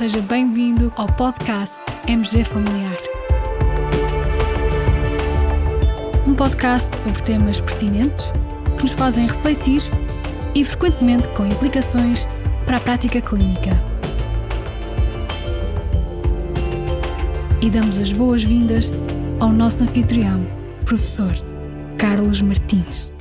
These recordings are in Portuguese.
seja bem-vindo ao podcast MG Familiar. Um podcast sobre temas pertinentes que nos fazem refletir e frequentemente com implicações para a prática clínica. E damos as boas-vindas ao nosso anfitrião, professor Carlos Martins.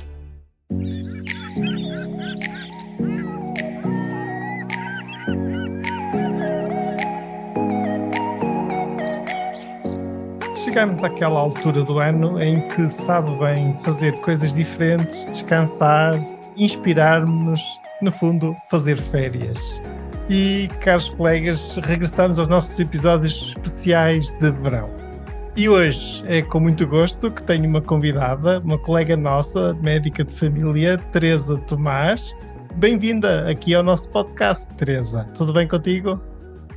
Chegamos àquela altura do ano em que sabe bem fazer coisas diferentes, descansar, inspirar-nos, no fundo, fazer férias. E, caros colegas, regressamos aos nossos episódios especiais de verão. E hoje é com muito gosto que tenho uma convidada, uma colega nossa, médica de família, Teresa Tomás. Bem-vinda aqui ao nosso podcast, Teresa. Tudo bem contigo?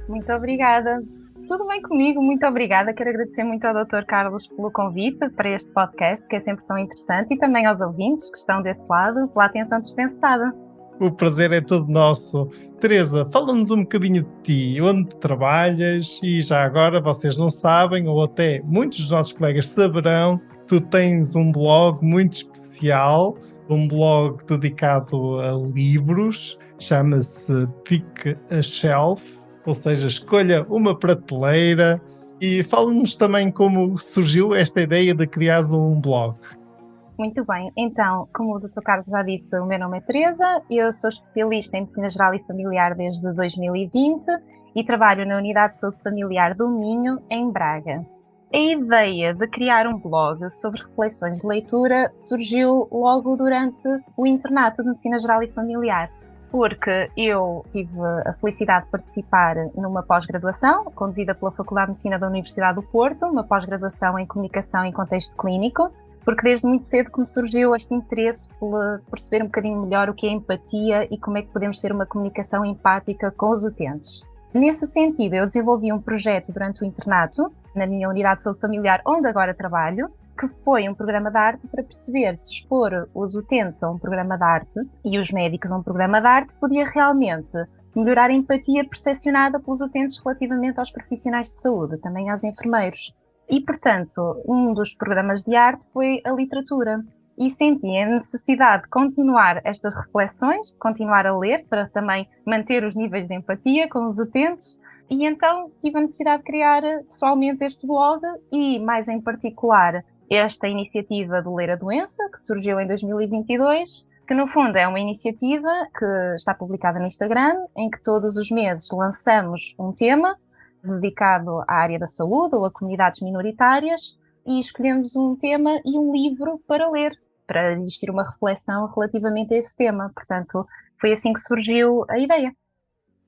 Muito obrigada. Tudo bem comigo, muito obrigada. Quero agradecer muito ao Dr. Carlos pelo convite para este podcast, que é sempre tão interessante, e também aos ouvintes que estão desse lado, pela atenção dispensada. O prazer é todo nosso. Teresa, fala-nos um bocadinho de ti, onde trabalhas e já agora, vocês não sabem, ou até muitos dos nossos colegas saberão, tu tens um blog muito especial, um blog dedicado a livros, chama-se Pick a Shelf, ou seja, escolha uma prateleira, e fala-nos também como surgiu esta ideia de criar um blog. Muito bem, então, como o Dr. Carlos já disse, o meu nome é Teresa, eu sou especialista em Medicina Geral e Familiar desde 2020 e trabalho na Unidade de Saúde Familiar do Minho, em Braga. A ideia de criar um blog sobre reflexões de leitura surgiu logo durante o internato de Medicina Geral e Familiar, porque eu tive a felicidade de participar numa pós-graduação, conduzida pela Faculdade de Medicina da Universidade do Porto, uma pós-graduação em Comunicação em Contexto Clínico, porque desde muito cedo que me surgiu este interesse por perceber um bocadinho melhor o que é empatia e como é que podemos ter uma comunicação empática com os utentes. Nesse sentido, eu desenvolvi um projeto durante o internato, na minha unidade de saúde familiar, onde agora trabalho, que foi um programa de arte para perceber se expor os utentes a um programa de arte e os médicos a um programa de arte podia realmente melhorar a empatia percepcionada pelos utentes relativamente aos profissionais de saúde, também aos enfermeiros. E, portanto, um dos programas de arte foi a literatura. E senti a necessidade de continuar estas reflexões, de continuar a ler, para também manter os níveis de empatia com os utentes. E então tive a necessidade de criar pessoalmente este blog e, mais em particular, esta iniciativa do Ler a Doença, que surgiu em 2022, que no fundo é uma iniciativa que está publicada no Instagram, em que todos os meses lançamos um tema dedicado à área da saúde ou a comunidades minoritárias e escolhemos um tema e um livro para ler, para existir uma reflexão relativamente a esse tema. Portanto, foi assim que surgiu a ideia.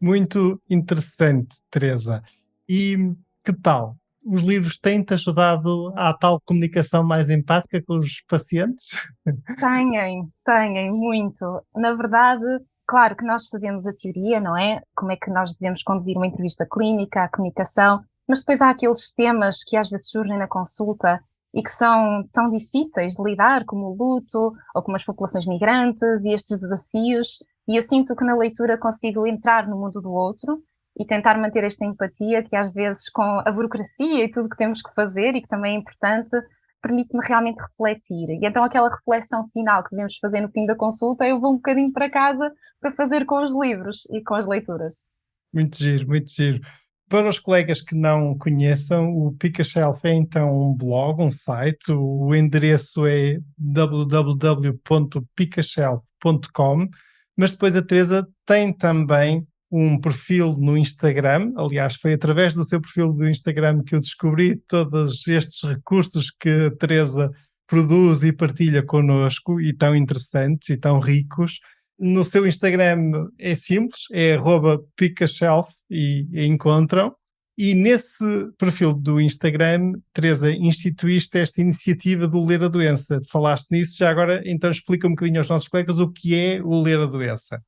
Muito interessante, Teresa. E que tal? Os livros têm-te ajudado à tal comunicação mais empática com os pacientes? Têm, muito. Na verdade, claro que nós sabemos a teoria, não é? Como é que nós devemos conduzir uma entrevista clínica, a comunicação, mas depois há aqueles temas que às vezes surgem na consulta e que são tão difíceis de lidar, como o luto ou como as populações migrantes e estes desafios. E eu sinto que na leitura consigo entrar no mundo do outro e tentar manter esta empatia que às vezes com a burocracia e tudo que temos que fazer e que também é importante, permite-me realmente refletir. E então aquela reflexão final que devemos fazer no fim da consulta, eu vou um bocadinho para casa para fazer com os livros e com as leituras. Muito giro, muito giro. Para os colegas que não conheçam, o Pick a Shelf é então um blog, um site. O endereço é www.pickashelf.com, mas depois a Teresa tem também um perfil no Instagram. Aliás, foi através do seu perfil do Instagram que eu descobri todos estes recursos que a Teresa produz e partilha connosco, e tão interessantes e tão ricos. No seu Instagram é simples, é @pickashelf e encontram. E nesse perfil do Instagram, Teresa, instituíste esta iniciativa do Ler a Doença. Falaste nisso, já agora então explica um bocadinho aos nossos colegas o que é o Ler a Doença.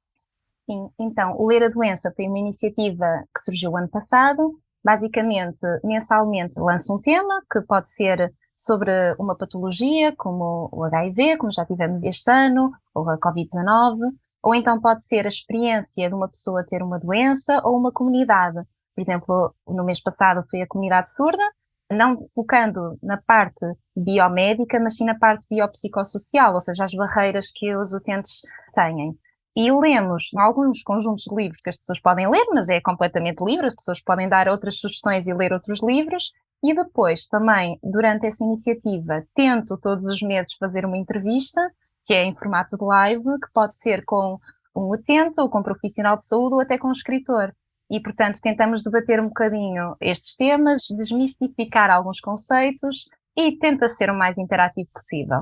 Sim, então, o Ler a Doença foi uma iniciativa que surgiu ano passado. Basicamente, mensalmente lanço um tema, que pode ser sobre uma patologia, como o HIV, como já tivemos este ano, ou a Covid-19, ou então pode ser a experiência de uma pessoa ter uma doença ou uma comunidade. Por exemplo, no mês passado foi a comunidade surda, não focando na parte biomédica, mas sim na parte biopsicossocial, ou seja, as barreiras que os utentes têm. E lemos alguns conjuntos de livros que as pessoas podem ler, mas é completamente livre, as pessoas podem dar outras sugestões e ler outros livros. E depois também, durante essa iniciativa, tento todos os meses fazer uma entrevista, que é em formato de live, que pode ser com um utente ou com um profissional de saúde ou até com um escritor. E, portanto, tentamos debater um bocadinho estes temas, desmistificar alguns conceitos e tenta ser o mais interativo possível.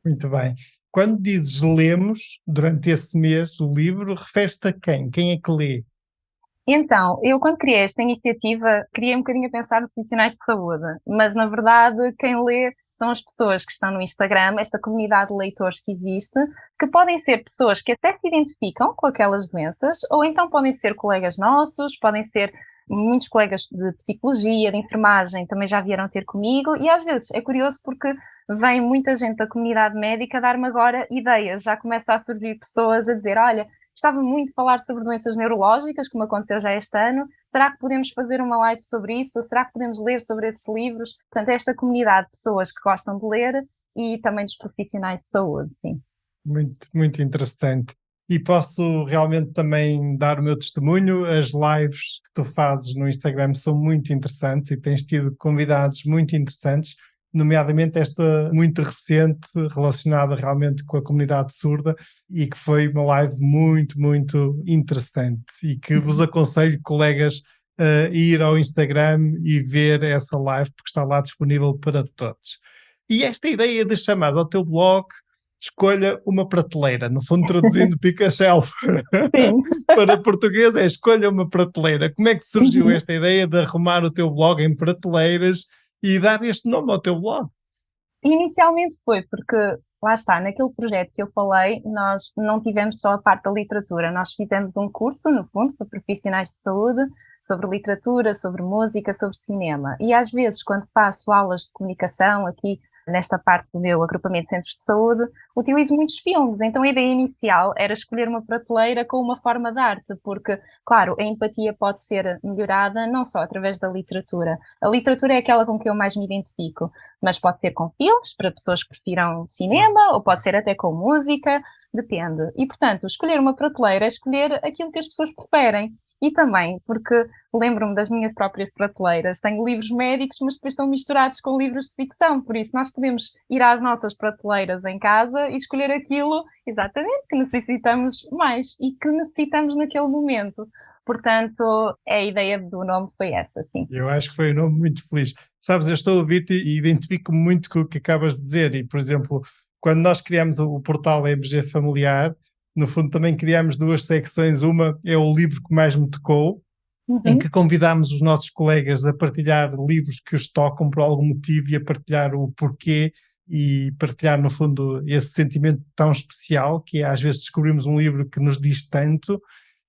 Muito bem. Quando dizes lemos, durante esse mês, o livro, refere-te a quem? Quem é que lê? Então, eu quando criei esta iniciativa, criei um bocadinho a pensar nos profissionais de saúde, mas na verdade quem lê são as pessoas que estão no Instagram, esta comunidade de leitores que existe, que podem ser pessoas que até se identificam com aquelas doenças, ou então podem ser colegas nossos, podem ser muitos colegas de psicologia, de enfermagem, também já vieram ter comigo, e às vezes é curioso porque vem muita gente da comunidade médica dar-me agora ideias, já começa a surgir pessoas a dizer, olha, gostava muito de falar sobre doenças neurológicas, como aconteceu já este ano. Será que podemos fazer uma live sobre isso? Será que podemos ler sobre esses livros? Portanto, esta comunidade de pessoas que gostam de ler e também dos profissionais de saúde, sim. Muito, muito interessante. E posso realmente também dar o meu testemunho. As lives que tu fazes no Instagram são muito interessantes e tens tido convidados muito interessantes, nomeadamente esta muito recente, relacionada realmente com a comunidade surda, e que foi uma live muito, muito interessante e que vos aconselho, colegas, a ir ao Instagram e ver essa live, porque está lá disponível para todos. E esta ideia de chamar ao teu blog Escolha uma Prateleira, no fundo traduzindo Pica-Shelf Sim. para português é Escolha uma Prateleira. Como é que surgiu esta ideia de arrumar o teu blog em prateleiras e dar este nome ao teu blog? Inicialmente foi porque, lá está, naquele projeto que eu falei, nós não tivemos só a parte da literatura, nós fizemos um curso, no fundo, para profissionais de saúde, sobre literatura, sobre música, sobre cinema. E às vezes, quando faço aulas de comunicação aqui, nesta parte do meu agrupamento de centros de saúde, utilizo muitos filmes. Então a ideia inicial era escolher uma prateleira com uma forma de arte, porque, claro, a empatia pode ser melhorada não só através da literatura. A literatura é aquela com que eu mais me identifico, mas pode ser com filmes, para pessoas que prefiram cinema, ou pode ser até com música, depende. E, portanto, escolher uma prateleira é escolher aquilo que as pessoas preferem. E também porque lembro-me das minhas próprias prateleiras. Tenho livros médicos, mas depois estão misturados com livros de ficção. Por isso, nós podemos ir às nossas prateleiras em casa e escolher aquilo, exatamente, que necessitamos mais e que necessitamos naquele momento. Portanto, a ideia do nome foi essa, sim. Eu acho que foi um nome muito feliz. Sabes, eu estou a ouvir-te e identifico-me muito com o que acabas de dizer. E, por exemplo, quando nós criamos o portal EBG Familiar, no fundo também criámos duas secções. Uma é o livro que mais me tocou, em que convidámos os nossos colegas a partilhar livros que os tocam por algum motivo e a partilhar o porquê e partilhar, no fundo, esse sentimento tão especial que é, às vezes, descobrimos um livro que nos diz tanto.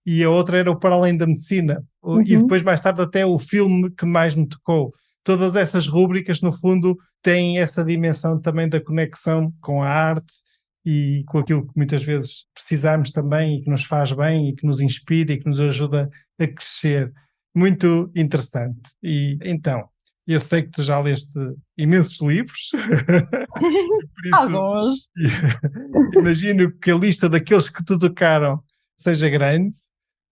E a outra era o Para Além da Medicina. E depois, mais tarde, até o filme que mais me tocou. Todas essas rúbricas, no fundo, têm essa dimensão também da conexão com a arte e com aquilo que muitas vezes precisamos também e que nos faz bem e que nos inspira e que nos ajuda a crescer. Muito interessante. E então, eu sei que tu já leste imensos livros. Por isso, Alguns. imagino que a lista daqueles que te tocaram seja grande,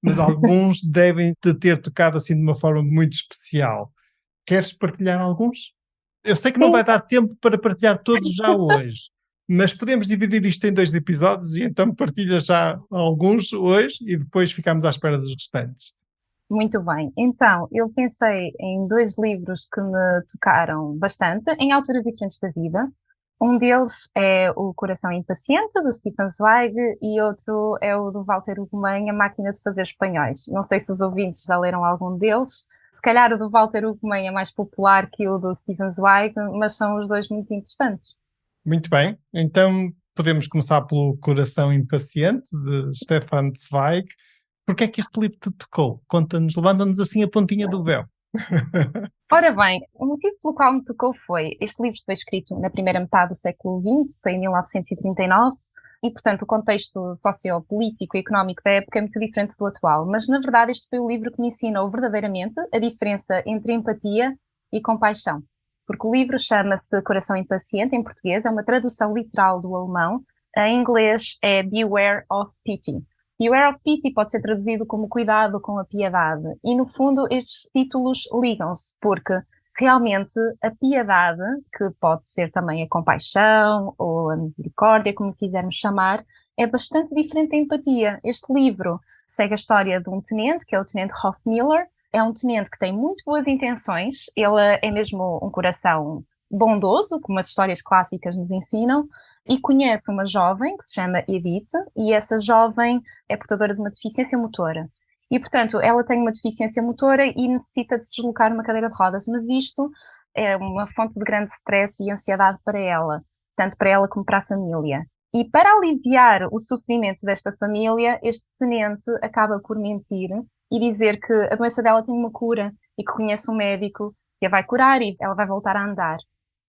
mas alguns devem te ter tocado assim de uma forma muito especial. Queres partilhar alguns? Eu sei que não vai dar tempo para partilhar todos já hoje, mas podemos dividir isto em 2 episódios e então partilha já alguns hoje e depois ficamos à espera dos restantes. Muito bem. Então, eu pensei em 2 livros que me tocaram bastante, em alturas diferentes da vida. Um deles é O Coração Impaciente, do Stefan Zweig, e outro é o do Walter Ugumem, A Máquina de Fazer Espanhóis. Não sei se os ouvintes já leram algum deles. Se calhar o do Walter Ugumem é mais popular que o do Stefan Zweig, mas são os dois muito interessantes. Muito bem, então podemos começar pelo Coração Impaciente, de Stefan Zweig. Porquê é que este livro te tocou? Conta-nos, levanta-nos assim a pontinha do véu. Ora bem, o motivo pelo qual me tocou foi, este livro foi escrito na primeira metade do século XX, foi em 1939, e, portanto, o contexto sociopolítico e económico da época é muito diferente do atual. Mas, na verdade, este foi o livro que me ensinou verdadeiramente a diferença entre empatia e compaixão. Porque o livro chama-se Coração Impaciente, em português, é uma tradução literal do alemão. Em inglês é Beware of Pity. Beware of Pity pode ser traduzido como Cuidado com a Piedade. E, no fundo, estes títulos ligam-se, porque realmente a piedade, que pode ser também a compaixão ou a misericórdia, como quisermos chamar, é bastante diferente da empatia. Este livro segue a história de um tenente, que é o tenente Hofmiller. É um tenente que tem muito boas intenções, ele é mesmo um coração bondoso, como as histórias clássicas nos ensinam, e conhece uma jovem que se chama Edith, e essa jovem é portadora de uma deficiência motora. E, portanto, ela tem uma deficiência motora e necessita de se deslocar numa cadeira de rodas, mas isto é uma fonte de grande stress e ansiedade para ela, tanto para ela como para a família. E para aliviar o sofrimento desta família, este tenente acaba por mentir e dizer que a doença dela tem uma cura e que conhece um médico que a vai curar e ela vai voltar a andar.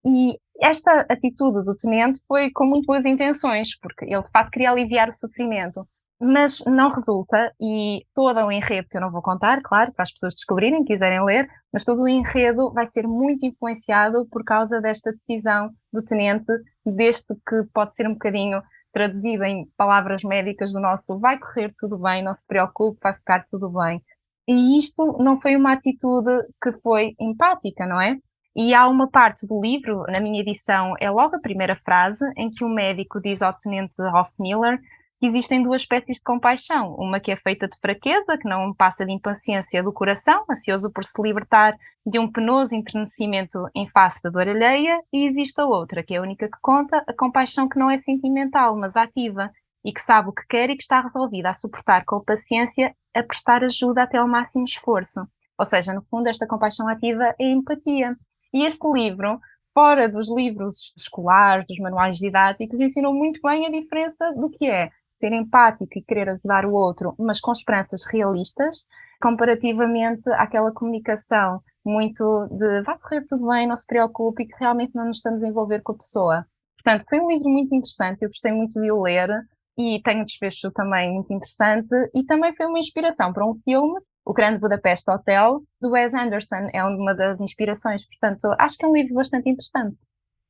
E esta atitude do tenente foi com muito boas intenções, porque ele de facto queria aliviar o sofrimento, mas não resulta, e todo o enredo, que eu não vou contar, claro, para as pessoas descobrirem, quiserem ler, mas todo o enredo vai ser muito influenciado por causa desta decisão do tenente, deste que pode ser um bocadinho traduzido em palavras médicas do nosso vai correr tudo bem, não se preocupe, vai ficar tudo bem. E isto não foi uma atitude que foi empática, não é? E há uma parte do livro, na minha edição, é logo a primeira frase, em que o médico diz ao tenente Hofmiller que existem duas espécies de compaixão. Uma que é feita de fraqueza, que não passa de impaciência do coração, ansioso por se libertar de um penoso enternecimento em face da dor alheia, e existe a outra, que é a única que conta, a compaixão que não é sentimental, mas ativa, e que sabe o que quer e que está resolvida a suportar com paciência, a prestar ajuda até ao máximo esforço. Ou seja, no fundo, esta compaixão ativa é empatia. E este livro, fora dos livros escolares, dos manuais didáticos, ensinou muito bem a diferença do que é ser empático e querer ajudar o outro, mas com esperanças realistas, comparativamente àquela comunicação muito de vai correr tudo bem, não se preocupe, e que realmente não nos estamos a envolver com a pessoa. Portanto, foi um livro muito interessante, eu gostei muito de o ler e tem um desfecho também muito interessante, e também foi uma inspiração para um filme, O Grande Budapest Hotel, do Wes Anderson, é uma das inspirações, portanto, acho que é um livro bastante interessante.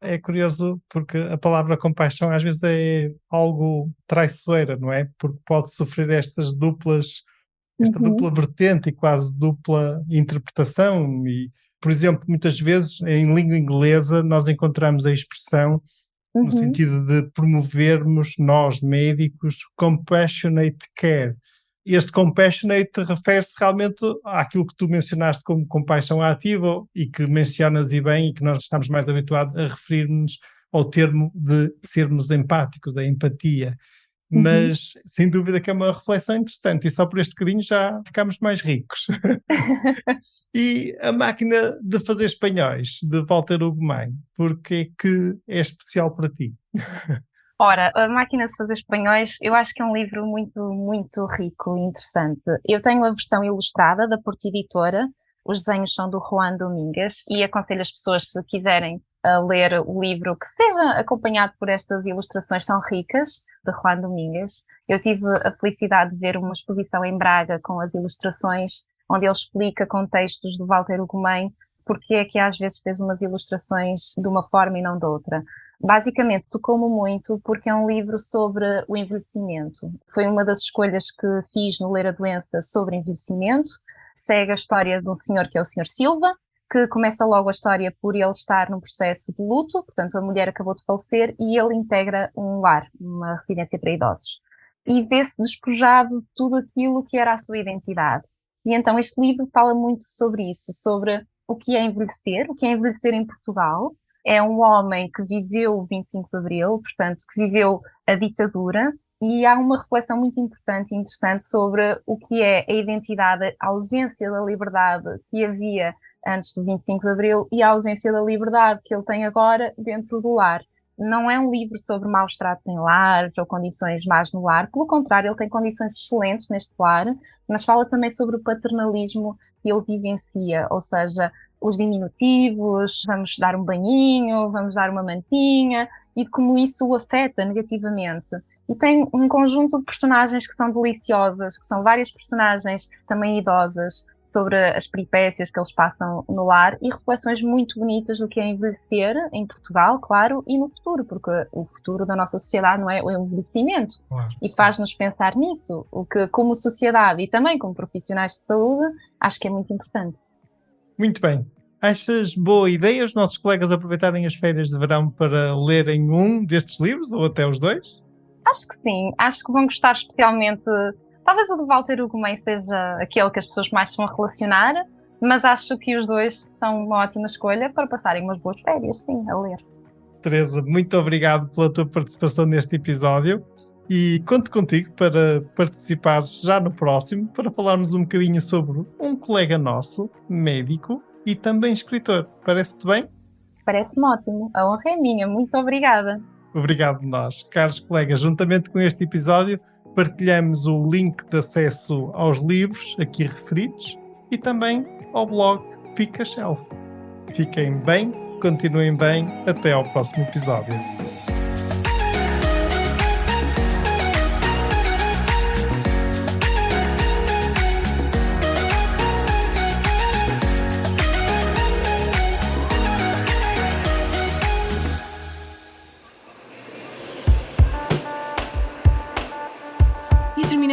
É curioso porque a palavra compaixão às vezes é algo traiçoeira, não é? Porque pode sofrer esta dupla vertente e quase dupla interpretação. E, por exemplo, muitas vezes em língua inglesa nós encontramos a expressão no sentido de promovermos, nós médicos, compassionate care. Este compassionate refere-se realmente àquilo que tu mencionaste como compaixão ativa e que mencionas e bem, e que nós estamos mais habituados a referir-nos ao termo de sermos empáticos, a empatia. Mas, sem dúvida que é uma reflexão interessante, e só por este bocadinho já ficamos mais ricos. E A Máquina de Fazer Espanhóis, de Walter Ugumem, porque é que é especial para ti? Ora, A Máquina de Fazer Espanhóis, eu acho que é um livro muito, muito rico e interessante. Eu tenho a versão ilustrada da Porta Editora, os desenhos são do Juan Domingues, e aconselho as pessoas, se quiserem ler o livro, que seja acompanhado por estas ilustrações tão ricas de Juan Domingues. Eu tive a felicidade de ver uma exposição em Braga com as ilustrações, onde ele explica com textos do Walter Ugumem porque é que às vezes fez umas ilustrações de uma forma e não de outra. Basicamente, tocou-me muito porque é um livro sobre o envelhecimento. Foi uma das escolhas que fiz no Ler a Doença sobre envelhecimento. Segue a história de um senhor que é o Sr. Silva, que começa logo a história por ele estar num processo de luto, portanto a mulher acabou de falecer e ele integra um lar, uma residência para idosos. E vê-se despojado de tudo aquilo que era a sua identidade. E então este livro fala muito sobre isso, sobre o que é envelhecer em Portugal. É um homem que viveu o 25 de Abril, portanto, que viveu a ditadura, e há uma reflexão muito importante e interessante sobre o que é a identidade, a ausência da liberdade que havia antes do 25 de Abril e a ausência da liberdade que ele tem agora dentro do lar. Não é um livro sobre maus tratos em lares ou condições más no lar, pelo contrário, ele tem condições excelentes neste lar, mas fala também sobre o paternalismo que ele vivencia, ou seja, os diminutivos, vamos dar um banhinho, vamos dar uma mantinha, e de como isso o afeta negativamente. E tem um conjunto de personagens que são deliciosas, que são várias personagens também idosas, sobre as peripécias que eles passam no lar, e reflexões muito bonitas do que é envelhecer em Portugal, claro, e no futuro, porque o futuro da nossa sociedade não é o envelhecimento. Claro. E faz-nos pensar nisso, o que como sociedade e também como profissionais de saúde, acho que é muito importante. Muito bem. Achas boa ideia os nossos colegas aproveitarem as férias de verão para lerem um destes livros, ou até os dois? Acho que sim, acho que vão gostar especialmente. Talvez o de Walter Ugumem seja aquele que as pessoas mais se vão relacionar, mas acho que os dois são uma ótima escolha para passarem umas boas férias, sim, a ler. Teresa, muito obrigado pela tua participação neste episódio e conto contigo para participares já no próximo, para falarmos um bocadinho sobre um colega nosso, médico e também escritor. Parece-te bem? Parece-me ótimo, a honra é minha, muito obrigada. Obrigado nós. Caros colegas, juntamente com este episódio, partilhamos o link de acesso aos livros aqui referidos e também ao blog Pica Shelf. Fiquem bem, continuem bem, até ao próximo episódio.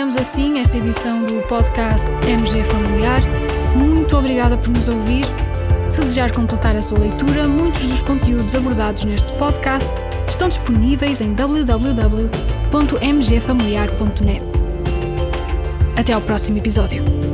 Terminamos assim esta edição do podcast MG Familiar. Muito obrigada por nos ouvir. Se desejar completar a sua leitura, muitos dos conteúdos abordados neste podcast estão disponíveis em www.mgfamiliar.net. Até ao próximo episódio.